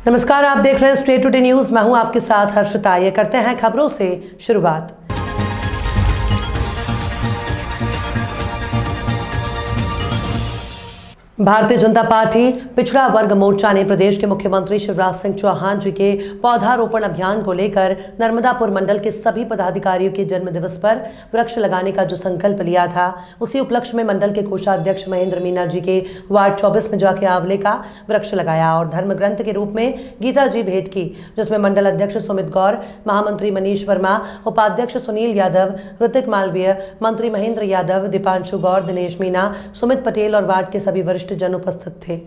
नमस्कार, आप देख रहे हैं स्ट्रेट टुडे न्यूज। मैं हूं आपके साथ हर्षिता। ये करते हैं खबरों से शुरुआत। भारतीय जनता पार्टी पिछड़ा वर्ग मोर्चा ने प्रदेश के मुख्यमंत्री शिवराज सिंह चौहान जी के पौधारोपण अभियान को लेकर नर्मदापुर मंडल के सभी पदाधिकारियों के जन्मदिवस पर वृक्ष लगाने का जो संकल्प लिया था, उसी उपलक्ष्य में मंडल के कोषाध्यक्ष महेंद्र मीना जी के वार्ड 24 में जाके आंवले का वृक्ष लगाया और धर्म ग्रंथ के रूप में गीता जी भेंट की, जिसमें मंडल अध्यक्ष सुमित गौर, महामंत्री मनीष वर्मा, उपाध्यक्ष सुनील यादव, ऋतिक मालवीय, मंत्री महेंद्र यादव, दीपांशु गौर, दिनेश मीना, सुमित पटेल और वार्ड के सभी वरिष्ठ जन उपस्थित थे।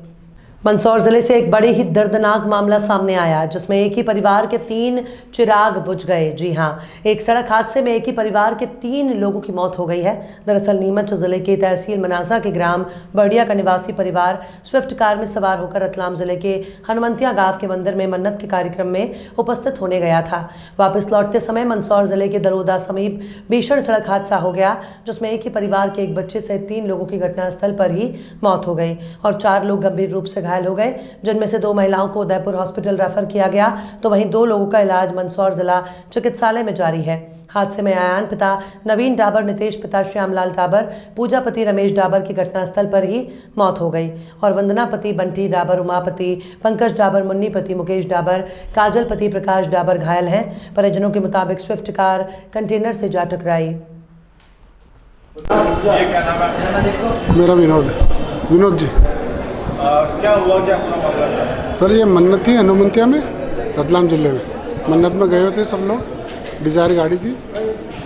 मंदसौर जिले से एक बड़ी ही दर्दनाक मामला सामने आया, जिसमें एक ही परिवार के 3 चिराग बुझ गए। जी हां, एक सड़क हादसे में एक ही परिवार के 3 लोगों की मौत हो गई है। दरअसल नीमच जिले के तहसील मनासा के ग्राम बड़िया का निवासी परिवार स्विफ्ट कार में सवार होकर रतलाम जिले के हनुमंतिया गांव के मंदिर में मन्नत के कार्यक्रम में उपस्थित होने गया था। वापस लौटते समय मंदसौर जिले के दरोदा समीप भीषण सड़क हादसा हो गया, जिसमें एक ही परिवार के एक बच्चे सहित 3 लोगों की घटनास्थल पर ही मौत हो गई और 4 लोग गंभीर रूप से घायल हो गए, जिनमें से 2 महिलाओं को उदयपुर हॉस्पिटल रेफर किया गया, तो वहीं 2 लोगों का इलाज मंदसौर जिला चिकित्सालय में जारी है। हादसे में आयान पिता नवीन डाबर, नितेश पिता श्यामलाल डाबर, पूजा पति रमेश डाबर की घटनास्थल पर ही मौत हो गई और वंदना पति बंटी डाबर, उमापति पंकज डाबर, मुन्नी पति मुकेश डाबर, काजल पति प्रकाश डाबर घायल हैं। परिजनों के मुताबिक स्विफ्ट कार कंटेनर से जा टकराई। मेरा विनोद जी। क्या हुआ, क्या पूरा मामला था? सर, ये मन्नत थी हनुमंतिया में, रतलाम जिले में। मन्नत में गए थे सब लोग, डिजायर गाड़ी थी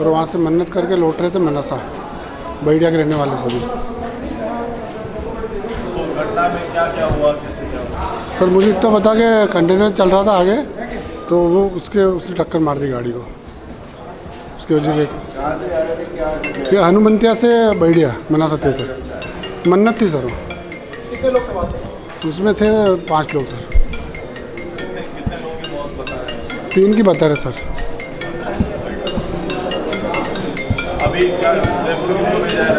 और वहाँ से मन्नत करके लौट रहे थे मनसा, बैडिया के रहने वाले सभी। तो घटना में क्या क्या हुआ, कैसे क्या हुआ? सर, मुझे इतना पता कि कंटेनर चल रहा था आगे, तो वो उससे टक्कर मार दी गाड़ी को। उसकी वजह से कहाँ से आ रहे थे, क्या? ये हनुमंतिया से बैडिया मनसा थे सर। मन्नत थी सर वो। कितने लोग सवार थे? उसमें थे 5 लोग सर। कितने लोगों की मौत बता रहे हैं? 3 की बता रहे सर। अभी क्या उदयपुर में भेजा है?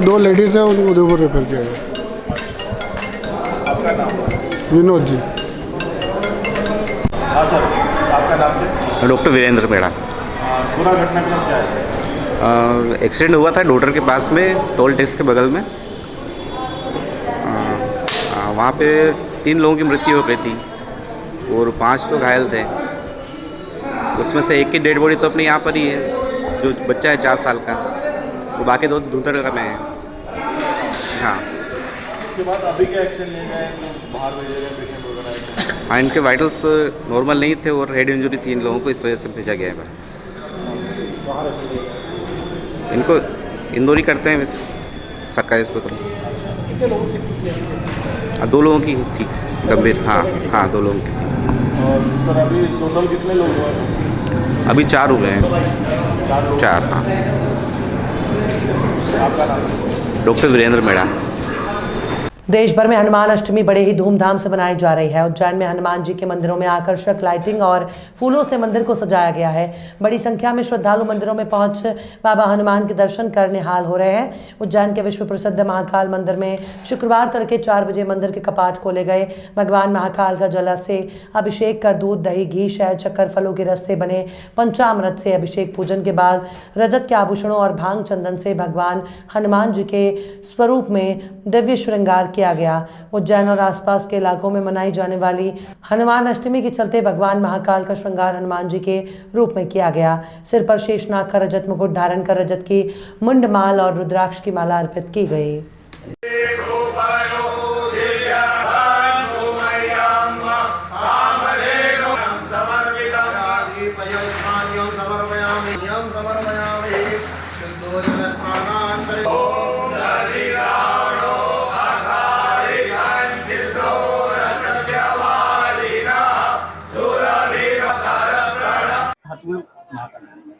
2 लेडीज़ है, उनको उदयपुर रेफर किया गया। आपका नाम? विनोद जी। हाँ सर, आपका नाम क्या? डॉक्टर वीरेंद्र मेड़ा। पूरा घटनाक्रम क्या है? एक्सीडेंट हुआ था डोडर के पास में, टोल टैक्स के बगल में। वहाँ पे 3 लोगों की मृत्यु हो गई थी और 5 लोग घायल थे। उसमें से एक की डेड बॉडी तो अपने यहाँ पर ही है, जो बच्चा है 4 साल का, वो बाकी 2 दूसरे में है। हाँ, उसके बाद अभी क्या एक्शन ले गए, बाहर भेजे गए पेशेंट वगैरह? हाँ, इनके वाइटल्स नॉर्मल नहीं थे और हेड इंजरी 3 लोगों को, इस वजह से भेजा गया है। इनको इंदौरी करते हैं सरकारी अस्पताल। कितने लोगों की स्थिति है? 2 लोगों की थी गंभीर। हाँ 2 लोगों की थी। और सर अभी टोटल कितने लोग हुए? अभी 4 हुए हैं। 4 लोग। 4, हाँ। आपका नाम? डॉक्टर वीरेंद्र मेड़ा। देश भर में हनुमान अष्टमी बड़े ही धूमधाम से मनाई जा रही है। उज्जैन में हनुमान जी के मंदिरों में आकर्षक लाइटिंग और फूलों से मंदिर को सजाया गया है। बड़ी संख्या में श्रद्धालु मंदिरों में पहुंच बाबा हनुमान के दर्शन कर निहाल हो रहे हैं। उज्जैन के विश्व प्रसिद्ध महाकाल मंदिर में शुक्रवार तड़के 4 बजे मंदिर के कपाट खोले गए। भगवान महाकाल का जल से अभिषेक कर दूध, दही, घी, शहद, शक्कर, फलों के रस से बने पंचामृत से अभिषेक पूजन के बाद रजत के आभूषणों और भांग चंदन से भगवान हनुमान जी के स्वरूप में दिव्य श्रृंगार किया गया। उज्जैन और आसपास के इलाकों में मनाई जाने वाली हनुमान अष्टमी के चलते भगवान महाकाल का श्रृंगार हनुमान जी के रूप में किया गया। सिर पर शेषनाग का रजत मुकुट धारण कर रजत की मुंडमाल और रुद्राक्ष की माला अर्पित की गई।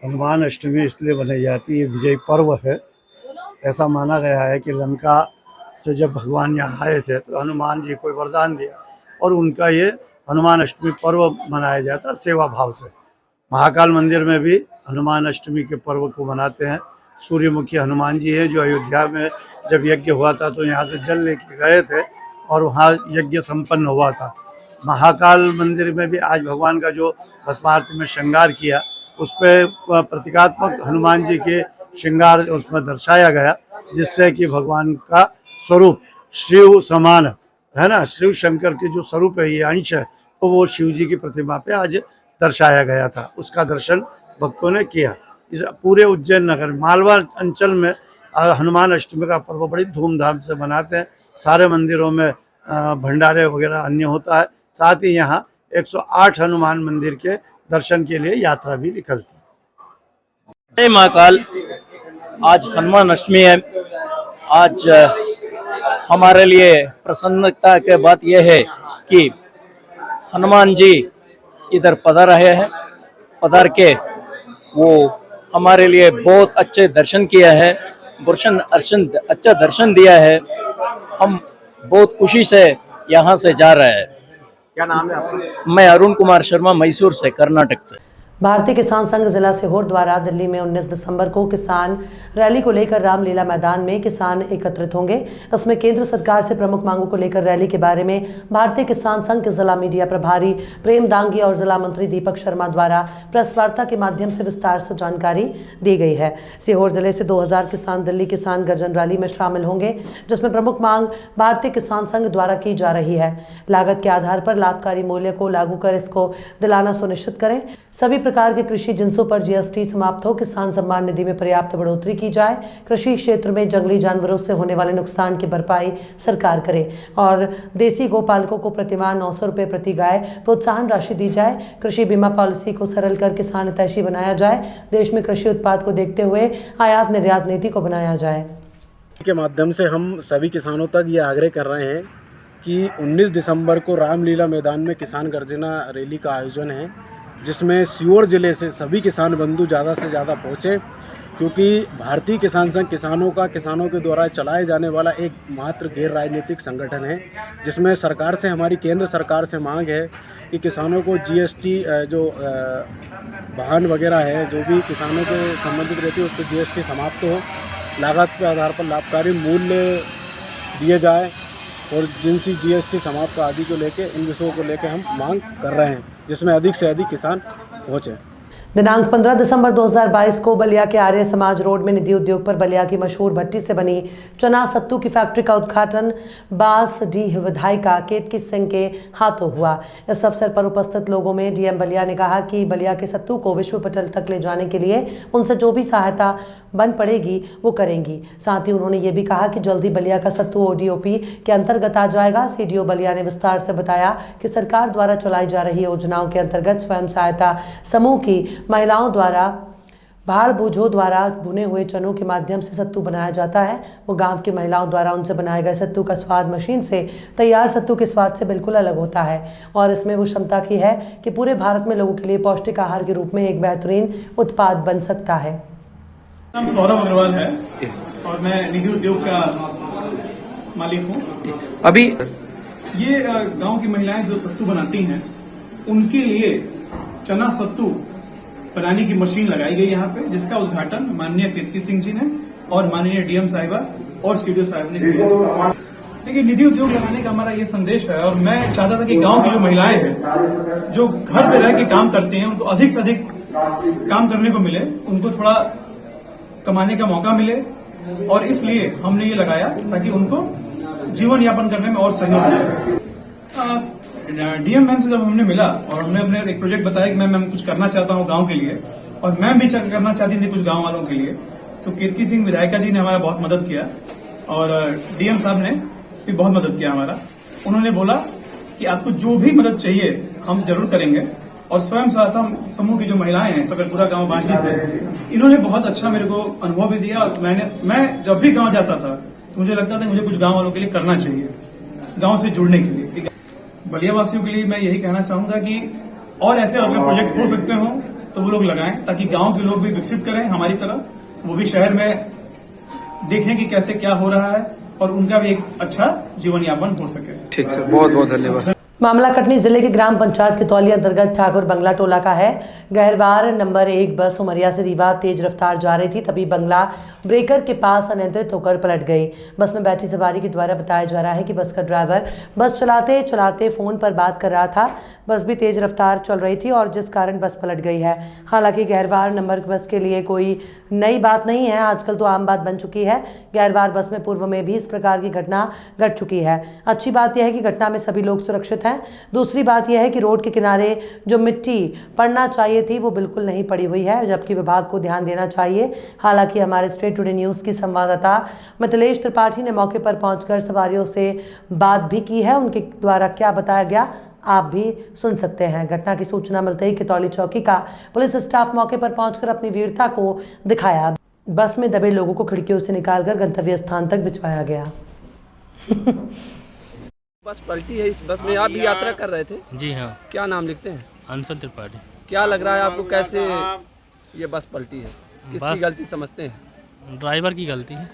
हनुमान अष्टमी इसलिए मनाई जाती है, विजय पर्व है। ऐसा माना गया है कि लंका से जब भगवान यहाँ आए थे तो हनुमान जी को वरदान दिया और उनका ये हनुमान अष्टमी पर्व मनाया जाता सेवा भाव से। महाकाल मंदिर में भी हनुमान अष्टमी के पर्व को मनाते हैं। सूर्यमुखी हनुमान जी हैं जो अयोध्या में जब यज्ञ हुआ था तो यहाँ से जल लेके गए थे और वहाँ यज्ञ संपन्न हुआ था। महाकाल मंदिर में भी आज भगवान का जो भस्म आरती में श्रृंगार किया, उस पर प्रतीकात्मक हनुमान जी के श्रृंगार उसमें दर्शाया गया, जिससे कि भगवान का स्वरूप शिव समान है ना, शिव शंकर के जो स्वरूप है, ये अंश है, तो वो शिव जी की प्रतिमा पे आज दर्शाया गया था। उसका दर्शन भक्तों ने किया। इस पूरे उज्जैन नगर मालवा अंचल में हनुमान अष्टमी का पर्व बड़ी धूमधाम से मनाते हैं। सारे मंदिरों में भंडारे वगैरह अन्य होता है। साथ ही यहाँ 108 हनुमान मंदिर के दर्शन के लिए यात्रा भी निकलती है। जय महाकाल। आज हनुमान अष्टमी है। आज हमारे लिए प्रसन्नता के बात यह है कि हनुमान जी इधर पधार रहे हैं। पधार के वो हमारे लिए बहुत अच्छे दर्शन किया है, अच्छा दर्शन दिया है। हम बहुत खुशी से यहाँ से जा रहे हैं। क्या नाम है आपका? मैं अरुण कुमार शर्मा, मैसूर से, कर्नाटक से। भारतीय किसान संघ जिला सीहोर द्वारा दिल्ली में 19 दिसंबर को किसान रैली को लेकर रामलीला मैदान में किसान एकत्रित होंगे। इसमें केंद्र सरकार से प्रमुख मांगों को लेकर रैली के बारे में भारतीय किसान संघ के जिला मीडिया प्रभारी प्रेम दांगी और जिला मंत्री दीपक शर्मा द्वारा प्रेस वार्ता के माध्यम से विस्तार से जानकारी दी गई है। सीहोर जिले से 2000 किसान दिल्ली किसान गर्जन रैली में शामिल होंगे, जिसमें प्रमुख मांग भारतीय किसान संघ द्वारा की जा रही है। लागत के आधार पर लाभकारी मूल्य को लागू कर इसको दिलाना सुनिश्चित करें। सभी प्रकार के कृषि जिन्सों पर जीएसटी समाप्त हो। किसान सम्मान निधि में पर्याप्त बढ़ोतरी की जाए। कृषि क्षेत्र में जंगली जानवरों से होने वाले नुकसान की भरपाई सरकार करे और देसी गौपालकों को प्रतिमाह 900 रुपये प्रति गाय प्रोत्साहन राशि दी जाए। कृषि बीमा पॉलिसी को सरल कर किसान हितैषी बनाया जाए। देश में कृषि उत्पाद को देखते हुए आयात निर्यात नीति को बनाया जाए। के माध्यम से हम सभी किसानों तक ये आग्रह कर रहे हैं कि 19 दिसंबर को रामलीला मैदान में किसान गर्जना रैली का आयोजन है, जिसमें सीहोर ज़िले से सभी किसान बंधु ज़्यादा से ज़्यादा पहुँचे, क्योंकि भारतीय किसान संघ किसानों के द्वारा चलाए जाने वाला एक मात्र गैर राजनीतिक संगठन है, जिसमें सरकार से, हमारी केंद्र सरकार से मांग है कि किसानों को जीएसटी जो वाहन वगैरह है, जो भी किसानों के संबंधित रहती है, उस पर जीएसटी समाप्त हो। लागत के आधार पर लाभकारी मूल्य दिए जाए और जिनसी जीएसटी समाप्त आदि को लेके, इन विषयों को लेके हम मांग कर रहे हैं, जिसमें अधिक से अधिक किसान पहुँचे। दिनांक 15 दिसंबर 2022 को बलिया के आर्य समाज रोड में निधि उद्योग पर बलिया की मशहूर भट्टी से बनी चना सत्तू की फैक्ट्री का उद्घाटन बांसडीह विधायिका केतकी सिंह के हाथों हुआ। इस अवसर पर उपस्थित लोगों में डीएम बलिया ने कहा कि बलिया के सत्तू को विश्व पटल तक ले जाने के लिए उनसे जो भी सहायता बन पड़ेगी वो करेंगी। साथ ही उन्होंने ये भी कहा कि जल्दी बलिया का सत्तू ओडीओपी के अंतर्गत आ जाएगा। सीडीओ बलिया ने विस्तार से बताया कि सरकार द्वारा चलाई जा रही योजनाओं के अंतर्गत स्वयं सहायता समूह की महिलाओं द्वारा भाड़ बूझों द्वारा भुने हुए चनों के माध्यम से सत्तू बनाया जाता है। वो गांव की महिलाओं द्वारा उनसे बनाए गए सत्तू का स्वाद मशीन से तैयार सत्तू के स्वाद से बिल्कुल अलग होता है और इसमें वो क्षमता की है कि पूरे भारत में लोगों के लिए पौष्टिक आहार के रूप में एक बेहतरीन उत्पाद बन सकता है। नाम सौरभ अग्रवाल है और मैं निधि उद्योग का मालिक हूँ। अभी ये गांव की महिलाएं जो सत्तू बनाती हैं, उनके लिए चना सत्तू बनाने की मशीन लगाई गई यहाँ पे, जिसका उद्घाटन माननीय केतकी सिंह जी ने और माननीय डीएम साहिबा और सीडीओ साहब ने किया। देखिए, निधि उद्योग लगाने का हमारा ये संदेश है और मैं चाहता था कि गांव की जो महिलाएं हैं, जो घर पे रह के काम करती हैं, उनको अधिक से अधिक काम करने को मिले, उनको थोड़ा कमाने का मौका मिले और इसलिए हमने ये लगाया ताकि उनको जीवन यापन करने में और सहयोग मिले। डीएम मैम से जब हमने मिला और हमने अपने एक प्रोजेक्ट बताया कि मैम कुछ करना चाहता हूँ गांव के लिए, और मैम भी करना चाहती थी कुछ गांव वालों के लिए, तो केतकी सिंह विधायिका जी ने हमारा बहुत मदद किया और डीएम साहब ने भी बहुत मदद किया हमारा। उन्होंने बोला कि आपको जो भी मदद चाहिए हम जरूर करेंगे। और स्वयं सहायता समूह की जो महिलाएं हैं सकरपुरा गांव बांसडी से, इन्होंने बहुत अच्छा मेरे को अनुभव भी दिया और मैं जब भी गांव जाता था तो मुझे लगता था मुझे कुछ गांव वालों के लिए करना चाहिए, गांव से जुड़ने के लिए। ठीक है, बलिया वासियों के लिए मैं यही कहना चाहूंगा कि और ऐसे अगर प्रोजेक्ट हो सकते हो तो वो लोग लगाएं, ताकि गांव के लोग भी विकसित करें हमारी तरह, वो भी शहर में देखें कि कैसे क्या हो रहा है और उनका भी एक अच्छा जीवन यापन हो सके। ठीक सर, बहुत बहुत धन्यवाद। मामला कटनी जिले के ग्राम पंचायत कितौली अंतर्गत ठाकुर बंगला टोला का है। गहरवार नंबर 1 बस उमरिया से रीवा तेज रफ्तार जा रही थी, तभी बंगला ब्रेकर के पास अनियंत्रित होकर पलट गई। बस में बैठी सवारी के द्वारा बताया जा रहा है कि बस का ड्राइवर बस चलाते चलाते फोन पर बात कर रहा था। बस भी तेज रफ्तार चल रही थी और जिस कारण बस पलट गई है। हालांकि गहरवार नंबर बस के लिए कोई नई बात नहीं है, आजकल तो आम बात बन चुकी है। गहरवार बस में पूर्व में भी इस प्रकार की घटना घट चुकी है। अच्छी बात यह है कि घटना में सभी लोग सुरक्षित हैं। दूसरी बात यह है कि रोड के किनारे जो मिट्टी पड़ना चाहिए थी वो बिल्कुल नहीं पड़ी हुई है, जबकि विभाग को ध्यान देना चाहिए। हालांकि हमारे स्टेट टुडे न्यूज़ की संवाददाता मिथिलेश त्रिपाठी ने मौके पर पहुंचकर सवारियों से बात भी की है। उनके द्वारा क्या बताया गया आप भी सुन सकते हैं। घटना की सूचना मिलते ही कितौली चौकी का पुलिस स्टाफ मौके पर पहुंचकर अपनी वीरता को दिखाया। बस में दबे लोगों को खिड़कियों से निकालकर गंतव्य स्थान तक भिजवाया गया। बस पलटी है। इस बस में आप भी यात्रा कर रहे थे? जी हाँ। क्या नाम लिखते हैं? अंशुल त्रिपाठी। क्या लग रहा है आपको, कैसे ये बस पलटी है? किसकी गलती समझते हैं? ड्राइवर की गलती है।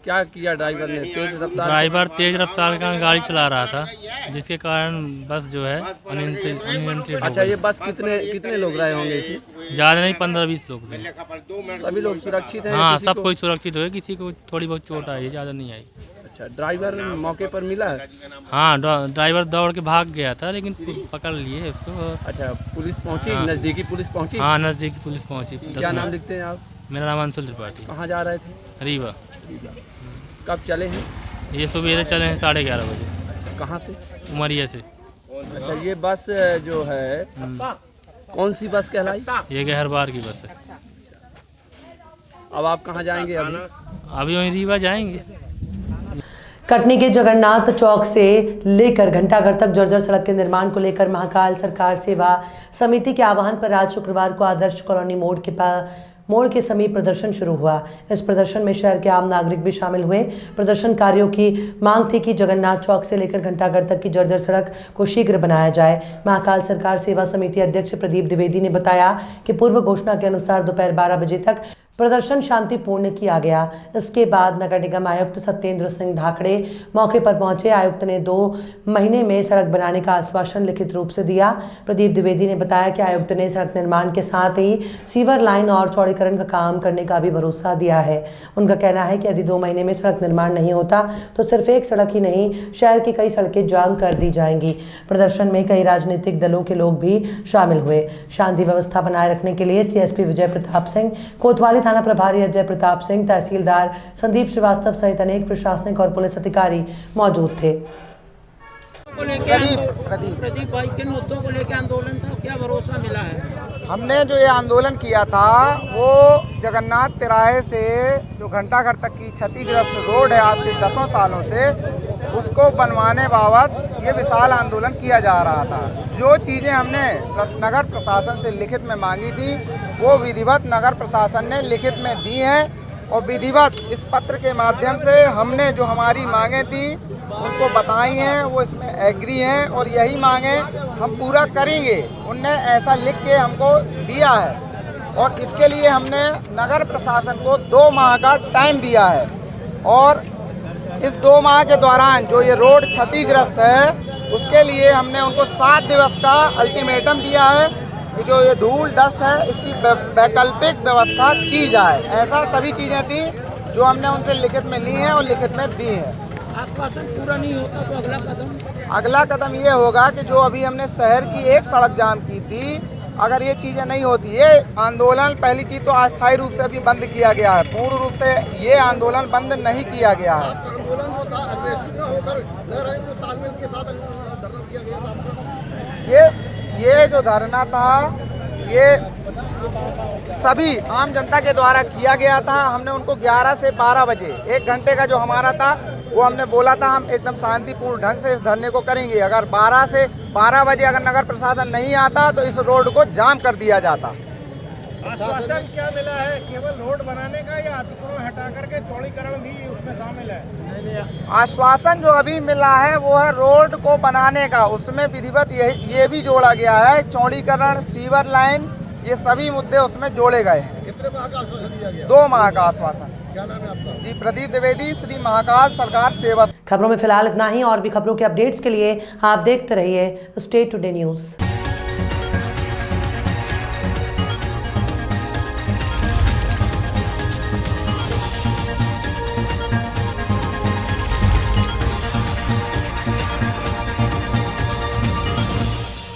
क्या किया ड्राइवर ने? तेज रफ्तार? ड्राइवर तेज रफ्तार का गाड़ी चला रहा था, जिसके कारण बस जो है अनियंत्रित। अच्छा, ये बस कितने लोग रहे होंगे इसमें? ज़्यादा नहीं, 15-20 लोग थे। सभी लोग सुरक्षित हैं? हाँ, सब कोई सुरक्षित हुए, किसी को थोड़ी बहुत चोट आई, ज़्यादा नहीं आई। अच्छा, ड्राइवर मौके पर मिला है? हाँ, ड्राइवर दौड़ के भाग गया था, लेकिन पकड़ लिए उसको। अच्छा, पुलिस पहुंची? हाँ। नज़दीकी पुलिस पहुंची? हाँ, नज़दीकी पुलिस पहुंची। क्या नाम लिखते हैं आप? मेरा नाम अंशुल त्रिपाठी। कहाँ जा रहे थे? रीवा। कब चले हैं? ये सुबह चले हैं 11:30 बजे। अच्छा, कहाँ से? उमरिया से। अच्छा, ये बस जो है कौन सी बस कहलाई? ये गहरवार की बस है। अब आप कहाँ जाएंगे? अभी वहीं रीवा जाएंगे। कटनी के जगन्नाथ चौक से लेकर घंटाघर तक जर्जर सड़क के निर्माण को लेकर महाकाल सरकार सेवा समिति के आह्वान पर आज शुक्रवार को आदर्श कॉलोनी मोड़ के समीप प्रदर्शन शुरू हुआ। इस प्रदर्शन में शहर के आम नागरिक भी शामिल हुए। प्रदर्शनकारियों की मांग थी कि जगन्नाथ चौक से लेकर घंटाघर तक की जर्जर सड़क को शीघ्र बनाया जाए। महाकाल सरकार सेवा समिति अध्यक्ष प्रदीप द्विवेदी ने बताया कि पूर्व घोषणा के अनुसार दोपहर 12 बजे तक प्रदर्शन शांतिपूर्ण किया गया। इसके बाद नगर निगम आयुक्त सत्येंद्र सिंह धाकड़े मौके पर पहुंचे। आयुक्त ने 2 महीने में सड़क बनाने का आश्वासन लिखित रूप से दिया। प्रदीप द्विवेदी ने बताया कि आयुक्त ने सड़क निर्माण के साथ ही सीवर लाइन और चौड़ीकरण का काम करने का भी भरोसा दिया है। उनका कहना है कि यदि 2 महीने में सड़क निर्माण नहीं होता तो सिर्फ एक सड़क ही नहीं, शहर की कई सड़कें जाम कर दी जाएंगी। प्रदर्शन में कई राजनीतिक दलों के लोग भी शामिल हुए। शांति व्यवस्था बनाए रखने के लिए सीएसपी विजय प्रताप सिंह, कोतवाली थाना प्रभारी अजय प्रताप सिंह, तहसीलदार संदीप श्रीवास्तव सहित अनेक प्रशासनिक और पुलिस अधिकारी मौजूद थे। प्रदीप भाई, किन मुद्दों को लेकर आंदोलन था, क्या भरोसा मिला है? हमने जो ये आंदोलन किया था वो जगन्नाथ तिराहे से जो घंटाघर तक की क्षतिग्रस्त रोड है आज से 10 सालों से, उसको बनवाने बाबत ये विशाल आंदोलन किया जा रहा था। जो चीज़ें हमने नगर प्रशासन से लिखित में मांगी थी वो विधिवत नगर प्रशासन ने लिखित में दी हैं और विधिवत इस पत्र के माध्यम से हमने जो हमारी मांगें थी उनको बताई हैं, वो इसमें एग्री हैं और यही मांगें हम पूरा करेंगे। उनने ऐसा लिख के हमको दिया है और इसके लिए हमने नगर प्रशासन को 2 माह का टाइम दिया है और इस 2 माह के दौरान जो ये रोड क्षतिग्रस्त है उसके लिए हमने उनको 7 दिवस का अल्टीमेटम दिया है कि जो ये धूल डस्ट है इसकी वैकल्पिक व्यवस्था की जाए। ऐसा सभी चीज़ें थी जो हमने उनसे लिखित में ली हैं और लिखित में दी हैं। आश्वासन पूरा नहीं होता तो अगला कदम ये होगा कि जो अभी हमने शहर की एक सड़क जाम की थी, अगर ये चीज़ें नहीं होती, ये आंदोलन पहली चीज़ तो अस्थायी रूप से अभी बंद किया गया है, पूर्ण रूप से ये आंदोलन बंद नहीं किया गया है। आंदोलन जो था अग्रेसिव न होकर तालमेल के साथ धरना किया गया था। ये जो धरना था ये सभी आम जनता के द्वारा किया गया था। हमने उनको 11 से 12 बजे 1 घंटे का जो हमारा था वो हमने बोला था हम एकदम शांतिपूर्ण ढंग से इस धरने को करेंगे। अगर 12 से 12 बजे अगर नगर प्रशासन नहीं आता तो इस रोड को जाम कर दिया जाता। आश्वासन क्या मिला है? केवल रोड बनाने का या अतिक्रमण हटा करके चौड़ीकरण भी उसमें शामिल है? आश्वासन जो अभी मिला है वो है रोड को बनाने का, उसमें विधिवत ये भी जोड़ा गया है चौड़ीकरण, सीवर लाइन, ये सभी मुद्दे उसमें जोड़े गए हैं। कितने माह का आश्वासन दिया गया? 2 माह का आश्वासन। क्या नाम है आपका? जी, प्रदीप द्विवेदी, श्री महाकाल सरकार सेवा। खबरों में फिलहाल इतना ही। और भी खबरों के अपडेट्स के लिए आप देखते रहिए स्टेट टुडे न्यूज़।